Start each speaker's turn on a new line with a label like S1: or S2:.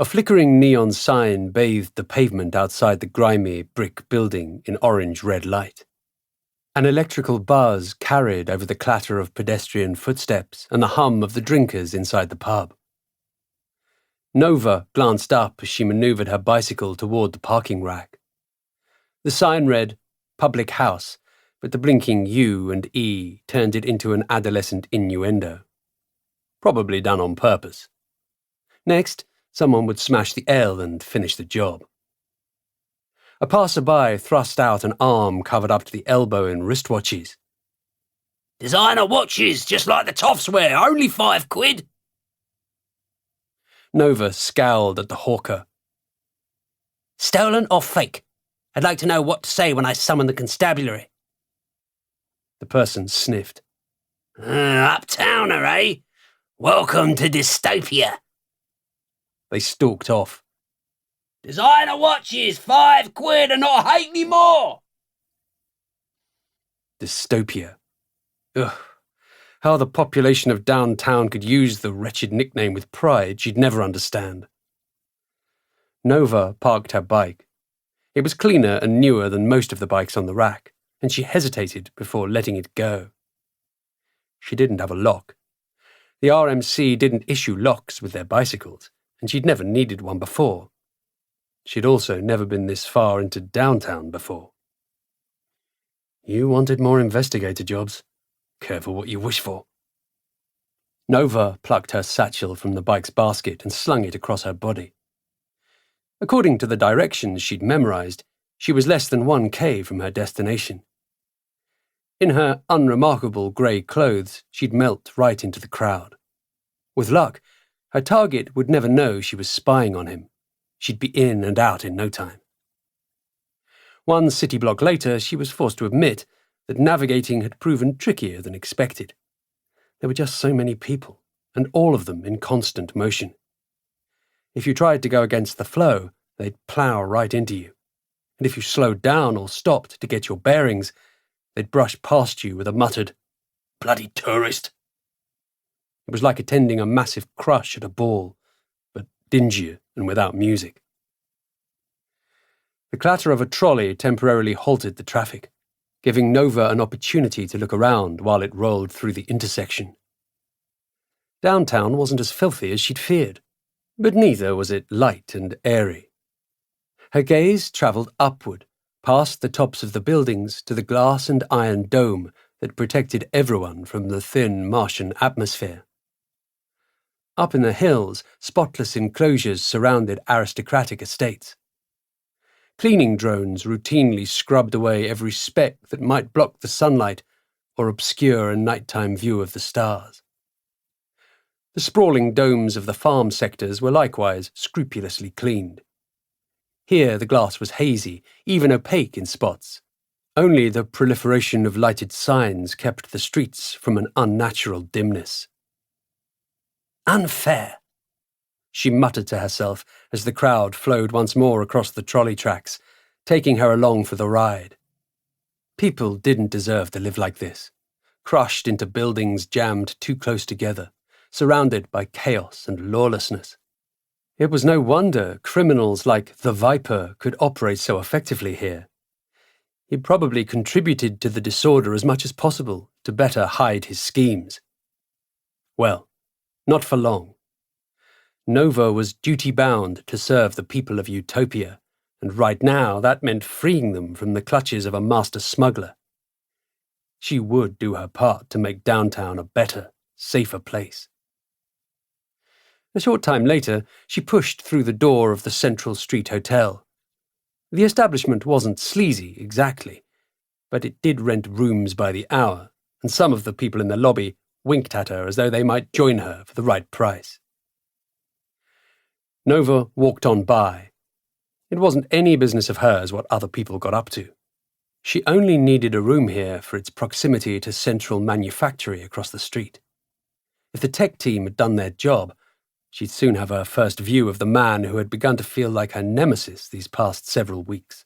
S1: A flickering neon sign bathed the pavement outside the grimy brick building in orange-red light. An electrical buzz carried over the clatter of pedestrian footsteps and the hum of the drinkers inside the pub. Nova glanced up as she manoeuvred her bicycle toward the parking rack. The sign read, "Public House," but the blinking U and E turned it into an adolescent innuendo. Probably done on purpose. Next, someone would smash the L and finish the job. A passerby thrust out an arm covered up to the elbow in wristwatches.
S2: "Designer watches, just like the toffs wear, only £5."
S1: Nova scowled at the hawker.
S2: "Stolen or fake? I'd like to know what to say when I summon the constabulary."
S1: The person sniffed.
S2: "Uptowner, eh? Welcome to Dystopia."
S1: They stalked off.
S2: "Designer watches, £5 and not hate me more."
S1: Dystopia. Ugh. How the population of downtown could use the wretched nickname with pride she'd never understand. Nova parked her bike. It was cleaner and newer than most of the bikes on the rack, and she hesitated before letting it go. She didn't have a lock. The RMC didn't issue locks with their bicycles, and she'd never needed one before. She'd also never been this far into downtown before. You wanted more investigator jobs. Careful what you wish for. Nova plucked her satchel from the bike's basket and slung it across her body. According to the directions she'd memorized, she was less than 1K from her destination. In her unremarkable grey clothes, she'd melt right into the crowd. With luck, her target would never know she was spying on him. She'd be in and out in no time. One city block later, she was forced to admit that navigating had proven trickier than expected. There were just so many people, and all of them in constant motion. If you tried to go against the flow, they'd plough right into you. And if you slowed down or stopped to get your bearings, they'd brush past you with a muttered, "Bloody tourist." It was like attending a massive crush at a ball, but dingier and without music. The clatter of a trolley temporarily halted the traffic, giving Nova an opportunity to look around while it rolled through the intersection. Downtown wasn't as filthy as she'd feared, but neither was it light and airy. Her gaze travelled upward, past the tops of the buildings to the glass and iron dome that protected everyone from the thin Martian atmosphere. Up in the hills, spotless enclosures surrounded aristocratic estates. Cleaning drones routinely scrubbed away every speck that might block the sunlight or obscure a nighttime view of the stars. The sprawling domes of the farm sectors were likewise scrupulously cleaned. Here the glass was hazy, even opaque in spots. Only the proliferation of lighted signs kept the streets from an unnatural dimness. "Unfair," she muttered to herself as the crowd flowed once more across the trolley tracks, taking her along for the ride. People didn't deserve to live like this, crushed into buildings jammed too close together, surrounded by chaos and lawlessness. It was no wonder criminals like the Viper could operate so effectively here. He probably contributed to the disorder as much as possible to better hide his schemes. Well, not for long. Nova was duty-bound to serve the people of Utopia, and right now that meant freeing them from the clutches of a master smuggler. She would do her part to make downtown a better, safer place. A short time later, she pushed through the door of the Central Street Hotel. The establishment wasn't sleazy, exactly, but it did rent rooms by the hour, and some of the people in the lobby winked at her as though they might join her for the right price. Nova walked on by. It wasn't any business of hers what other people got up to. She only needed a room here for its proximity to central manufactory across the street. If the tech team had done their job, she'd soon have her first view of the man who had begun to feel like her nemesis these past several weeks.